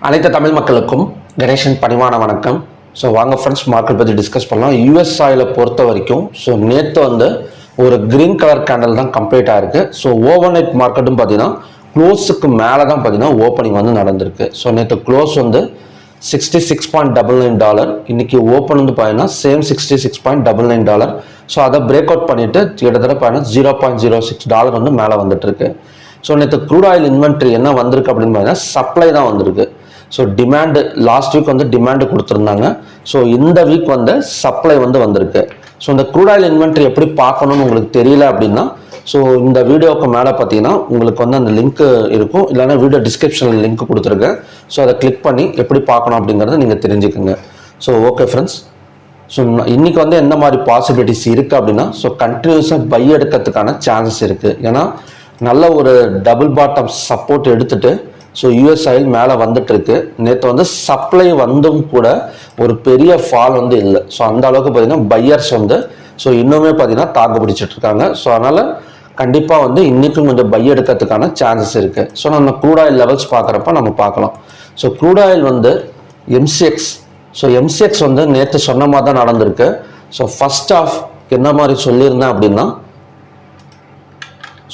அனைத்து தமிழ் மக்களுக்கும் கணேசன் பணிவான வணக்கம். ஸோ வாங்க ஃப்ரெண்ட்ஸ், மார்க்கெட் பற்றி டிஸ்கஸ் பண்ணலாம். யூஎஸ் ஆயிலை பொறுத்த வரைக்கும் ஸோ நேற்று ஒரு கிரீன் கலர் கேண்டல் தான் கம்ப்ளீட் ஆயிருக்கு. ஸோ ஓவர் நைட் மார்க்கெட்டும் பார்த்தீங்கன்னா க்ளோஸுக்கு மேலே தான் பார்த்தீங்கன்னா ஓப்பனிங் நடந்திருக்கு. ஸோ நேற்று க்ளோஸ் $66.99, இன்னைக்கு ஓப்பன் பார்த்தீங்கன்னா சேம் $66.99. ஸோ அதை பிரேக் அவுட் பண்ணிட்டு கிட்டத்தட்ட பார்த்தீங்கன்னா $0.06 மேலே வந்துட்டு இருக்கு. ஸோ நேற்று க்ரூட் ஆயில் இன்வென்ட்ரி என்ன வந்திருக்கு அப்படின்னு பார்த்தீங்கன்னா சப்ளை தான் வந்திருக்கு. So demand last week demand கொடுத்துருந்தாங்க. ஸோ இந்த வீக் சப்ளை வந்திருக்கு. ஸோ இந்த க்ரூட் ஆயில் இன்வென்ட்ரி எப்படி பார்க்கணும்னு உங்களுக்கு தெரியல அப்படின்னா ஸோ இந்த வீடியோவுக்கு மேலே பார்த்தீங்கன்னா உங்களுக்கு அந்த லிங்க் இருக்கும், இல்லைன்னா வீடியோ டிஸ்கிரிப்ஷனில் லிங்க் கொடுத்துருக்கேன். ஸோ அதை கிளிக் பண்ணி எப்படி பார்க்கணும் அப்படிங்கிறத நீங்கள் தெரிஞ்சுக்கோங்க. ஸோ ஓகே ஃப்ரெண்ட்ஸ், ஸோ இன்னைக்கு எந்த மாதிரி பாசிபிலிட்டிஸ் இருக்குது அப்படின்னா ஸோ கண்டினியூஸாக பை எடுக்கிறதுக்கான சான்சஸ் இருக்குது. ஏன்னா நல்ல ஒரு டபுள் பாட்டம் சப்போர்ட் எடுத்துட்டு ஸோ யூஎஸ் ஆயில் மேலே வந்துட்டு இருக்கு. நேற்று சப்ளை கூட ஒரு பெரிய ஃபால் இல்லை. ஸோ அந்த அளவுக்கு பார்த்தீங்கன்னா பையர்ஸ் ஸோ இன்னுமே பார்த்தீங்கன்னா தாக்கு பிடிச்சிட்டு இருக்காங்க. ஸோ அதனால் கண்டிப்பாக இன்றைக்கும் கொஞ்சம் பை எடுக்கிறதுக்கான சான்சஸ் இருக்குது. ஸோ நம்ம க்ரூட் ஆயில் லெவல்ஸ் பார்க்குறப்ப நம்ம பார்க்கலாம். So crude oil MCX so MCX நேற்று சொன்ன மாதிரி தான் நடந்திருக்கு. ஸோ ஃபர்ஸ்ட் ஆஃப் என்ன மாதிரி சொல்லியிருந்தேன் அப்படின்னா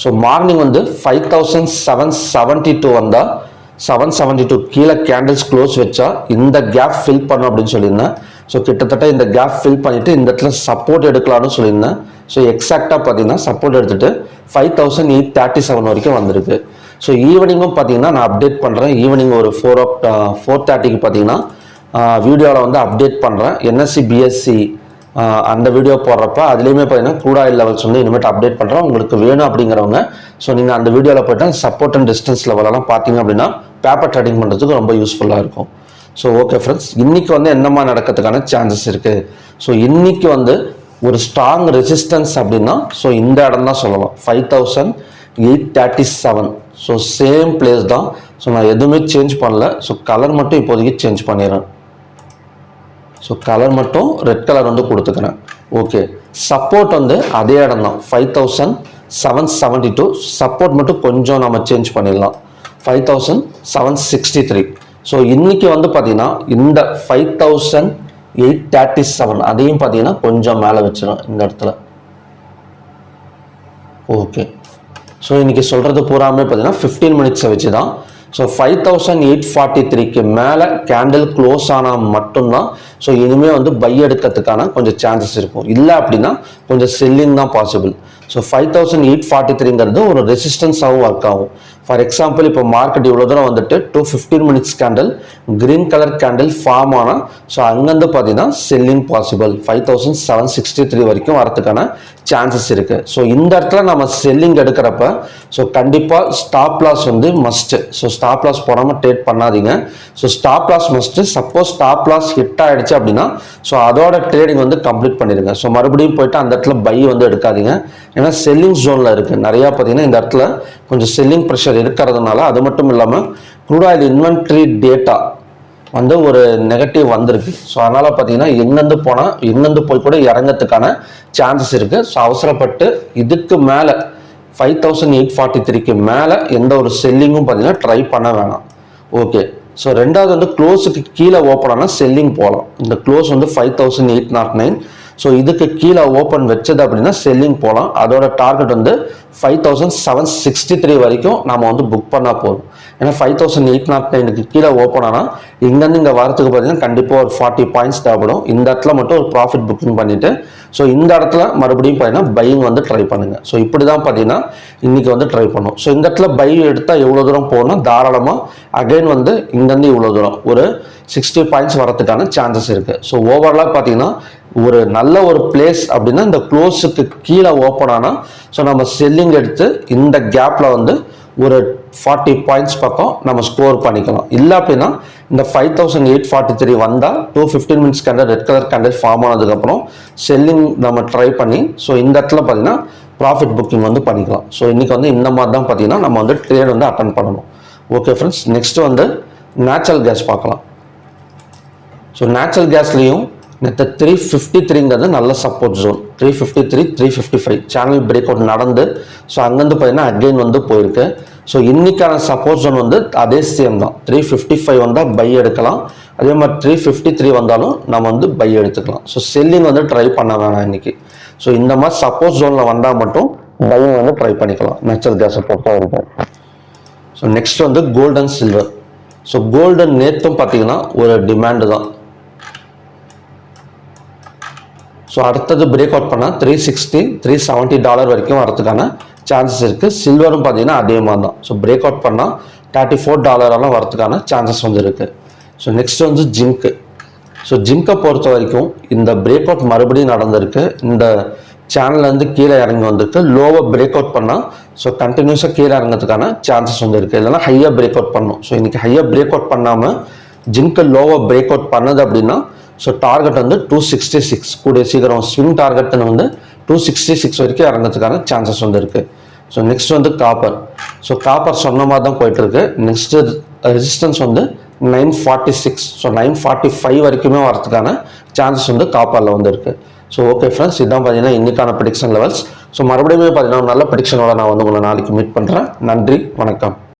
ஸோ மார்னிங் 5772 வந்தால் 772 கீழே கேண்டில்ஸ் க்ளோஸ் வச்சா இந்த கேப் ஃபில் பண்ணும் அப்படின்னு சொல்லியிருந்தேன். ஸோ கிட்டத்தட்ட இந்த கேப் ஃபில் பண்ணிவிட்டு இந்த இடத்துல சப்போர்ட் எடுக்கலாம்னு சொல்லியிருந்தேன். ஸோ எக்ஸாக்டாக பார்த்தீங்கன்னா சப்போர்ட் எடுத்துகிட்டு 5837 வரைக்கும் வந்திருக்கு. ஸோ ஈவினிங்கும் பார்த்தீங்கன்னா நான் அப்டேட் பண்ணுறேன். ஈவினிங் ஒரு 4:30க்கு பார்த்தீங்கன்னா வீடியோவில் அப்டேட் பண்ணுறேன். என்எஸ்சி பிஎஸ்சி அந்த வீடியோ போடுறப்ப அதுலேயுமே பார்த்தீங்கன்னா க்ரூட் ஆயில் லெவல்ஸ் இனிமேட்டு அப்டேட் பண்ணுறோம். உங்களுக்கு வேணும் அப்படிங்கிறவங்க ஸோ நீங்கள் அந்த வீடியோவில் போய்ட்டு சப்போர்ட் அண்ட் டிஸ்டன்ஸ் லெவலெல்லாம் பார்த்தீங்க அப்படின்னா பேப்பர் ட்ரேடிங் பண்ணுறதுக்கு ரொம்ப யூஸ்ஃபுல்லாக இருக்கும். ஸோ ஓகே ஃப்ரெண்ட்ஸ், இன்றைக்கி என்னமா நடக்கிறதுக்கான சான்சஸ் இருக்குது. ஸோ இன்றைக்கி ஒரு ஸ்ட்ராங் ரெசிஸ்டன்ஸ் அப்படின்னா ஸோ இந்த இடம் தான் சொல்லலாம், 5837. ஸோ சேம் பிளேஸ் தான். ஸோ நான் எதுவுமே சேஞ்ச் பண்ணல. ஸோ கலர் மட்டும் இப்போதைக்கு சேஞ்ச் பண்ணிடுறேன். ஸோ கலர் மட்டும் ரெட் கலர் கொடுத்துக்கிறேன். ஓகே, சப்போர்ட் அதே இடம் தான் 5772. சப்போர்ட் மட்டும் கொஞ்சம் நம்ம சேஞ்ச் பண்ணிடலாம், 5763. ஸோ இன்னைக்கு பார்த்தீங்கன்னா இந்த 5837 அதையும் பார்த்தீங்கன்னா கொஞ்சம் மேலே வச்சிடும் இந்த இடத்துல. ஓகே, ஸோ இன்னைக்கு சொல்கிறது பூராமே பார்த்தீங்கன்னா 15 மினிட்ஸை வச்சு தான். ஸோ 5843க்கு மேலே கேண்டில் க்ளோஸ் ஆனால் மட்டும்தான் ஸோ இனிமேல் பை எடுக்கிறதுக்கான கொஞ்சம் சான்சஸ் இருக்கும். இல்லை அப்படின்னா கொஞ்சம் செல்லிங் தான் பாசிபிள். ஸோ 5843ங்கிறது ஒரு ரெசிஸ்டன்ஸாகவும் ஒர்க் ஆகும். ஃபார் எக்ஸாம்பிள் இப்போ மார்க்கெட் இவ்வளோ தூரம் 15 minutes candle green colour candle form ஆனால் ஸோ அங்கேருந்து பார்த்தீங்கன்னா செல்லிங் பாசிபிள் 5763 வரைக்கும் வரதுக்கான சான்சஸ் இருக்குது. ஸோ இந்த இடத்துல நம்ம செல்லிங் எடுக்கிறப்ப ஸோ கண்டிப்பாக stop loss must. So stop loss போடாமல் ட்ரேட் பண்ணாதீங்க. So stop loss must. Suppose stop loss hit ஆகிடுச்சு அப்படின்னா ஸோ அதோட ட்ரேடிங் கம்ப்ளீட் பண்ணிடுங்க. ஸோ மறுபடியும் போயிட்டு அந்த இடத்துல பை எடுக்காதீங்க. ஏன்னா செல்லிங் ஜோனில் இருக்குது நிறையா. பார்த்தீங்கன்னா இந்த இடத்துல கொஞ்சம் செல்லிங் ப்ரெஷர் இருக்கிறதுனால, அது மட்டும் இல்லாமல் க்ரூட் ஆயில் இன்வென்ட்ரி டேட்டா ஒரு நெகட்டிவ் வந்திருக்கு. ஸோ அதனால் பார்த்தீங்கன்னா எங்கேருந்து போய் கூட இறங்கிறதுக்கான சான்சஸ் இருக்குது. ஸோ அவசரப்பட்டு இதுக்கு மேலே 5843க்கு மேலே எந்த ஒரு செல்லிங்கும் பார்த்தீங்கன்னா ட்ரை பண்ண வேணாம். ஓகே, ஸோ ரெண்டாவது க்ளோஸுக்கு கீழே ஓப்பன் ஆனால் செல்லிங் போகலாம். இந்த க்ளோஸ் 5809. ஸோ இதுக்கு கீழே ஓப்பன் வச்சது அப்படின்னா செல்லிங் போகலாம். அதோட டார்கெட் 5763 வரைக்கும் நம்ம புக் பண்ணால் போதும். ஏன்னா 5809க்கு கீழே ஓப்பன் ஆனால் இங்கேருந்து இங்கே வரத்துக்கு பார்த்தீங்கன்னா கண்டிப்பாக ஒரு 40 பாயிண்ட்ஸ் தேவைப்படும். இந்த இடத்துல மட்டும் ஒரு ப்ராஃபிட் புக்கிங் பண்ணிவிட்டு ஸோ இந்த இடத்துல மறுபடியும் பார்த்தீங்கன்னா பையிங் ட்ரை பண்ணுங்கள். ஸோ இப்படி தான் பார்த்தீங்கன்னா இன்றைக்கி ட்ரை பண்ணும். ஸோ இந்த இடத்துல பை எடுத்தால் எவ்வளோ தூரம் போகணும், தாராளமாக அகைன் இங்கேருந்து இவ்வளோ தூரம் ஒரு 60 பாயிண்ட்ஸ் வரதுக்கான சான்சஸ் இருக்குது. ஸோ ஓவராலாக பார்த்தீங்கன்னா ஒரு நல்ல ஒரு பிளேஸ் அப்படின்னா இந்த க்ளோஸுக்கு கீழே ஓப்பன் ஆனால் ஸோ நம்ம செல்லிங் எடுத்து இந்த கேப்பில் ஒரு 40 பாயிண்ட்ஸ் பக்கம் நம்ம ஸ்கோர் பண்ணிக்கலாம். இல்லை அப்படின்னா இந்த 5843 வந்தால் 15 minutes candle red colour candle form ஆனதுக்கப்புறம் செல்லிங் நம்ம ட்ரை பண்ணி ஸோ இந்த இடத்துல பார்த்தீங்கன்னா ப்ராஃபிட் புக்கிங் பண்ணிக்கலாம். ஸோ இன்றைக்கி இந்த மாதிரி தான் பார்த்தீங்கன்னா நம்ம ட்ரேட் அட்டன் பண்ணணும். Okay friends, next natural gas பார்க்கலாம். ஸோ நேச்சுரல் கேஸ்லேயும் நேற்று 353ங்கிறது நல்ல support zone. 353 355 channel break out நடந்து ஸோ அங்கேருந்து பார்த்தீங்கன்னா அகெயின் வந்து போயிருக்கு. ஸோ இன்னைக்கான சப்போர்ட் ஜோன் வந்து அதே சேம் தான். 355 வந்தால் பை எடுக்கலாம், அதே மாதிரி 353 வந்தாலும் நம்ம வந்து பை எடுத்துக்கலாம். ஸோ செல்லிங் வந்து ட்ரை பண்ண வேணாம் இன்னைக்கு. ஸோ இந்த மாதிரி சப்போர்ட் ஜோனில் வந்தால் மட்டும் பையிங் வந்து ட்ரை பண்ணிக்கலாம் நேச்சுரல் கேஸை பொறுத்த வரைக்கும். ஸோ நெக்ஸ்ட் வந்து கோல்டு அண்ட் சில்வர். ஸோ கோல்டன் நேற்றும் பார்த்தீங்கன்னா ஒரு டிமாண்டு தான். ஸோ அடுத்தது பிரேக் அவுட் பண்ணால் $360 $370 வரைக்கும் வரதுக்கான சான்சஸ் இருக்குது. சில்வரும் பார்த்தீங்கன்னா அதே மாதிரி தான். ஸோ பிரேக் அவுட் பண்ணால் $34 வரதுக்கான சான்சஸ் வந்து இருக்குது. ஸோ நெக்ஸ்ட் வந்து ஜிங்க்கு. ஸோ ஜிங்கை பொறுத்த வரைக்கும் இந்த பிரேக் அவுட் மறுபடியும் நடந்திருக்கு. இந்த சேனல்லேருந்து கீழே இறங்கி வந்திருக்கு. லோவை பிரேக் அவுட் பண்ணால் ஸோ கண்டினியூஸாக கீழே இறங்கிறதுக்கான சான்சஸ் வந்து இருக்குது. இல்லைனா ஹையாக பிரேக் அவுட் பண்ணணும். ஸோ இன்றைக்கி ஹையாக பிரேக் அவுட் பண்ணாமல் ஜிங்கை லோவை பிரேக் அவுட் பண்ணது அப்படின்னா ஸோ டார்கெட் வந்து 266, கூடிய சீக்கிரம் ஸ்விங் டார்கெட்னு வந்து 266 வரைக்கும் இறங்கிறதுக்கான சான்சஸ் வந்து இருக்குது. ஸோ நெக்ஸ்ட் வந்து காப்பர். ஸோ காப்பர் சொன்ன மாதிரி தான் போயிட்டுருக்கு. நெக்ஸ்ட்டு ரெசிஸ்டன்ஸ் வந்து 946, ஸோ 945 வரைக்குமே வரதுக்கான சான்சஸ் வந்து காப்பரில் வந்து இருக்குது. ஸோ ஓகே ஃப்ரெண்ட்ஸ், இதுதான் பார்த்தீங்கன்னா இன்னைக்கான ப்ரெடிக்ஷன் லெவல்ஸ். ஸோ மறுபடியும் பார்த்தீங்கன்னா நல்ல ப்ரெடிக்ஷனோட நான் வந்து உங்களை நாளைக்கு மீட் பண்ணுறேன். நன்றி, வணக்கம்.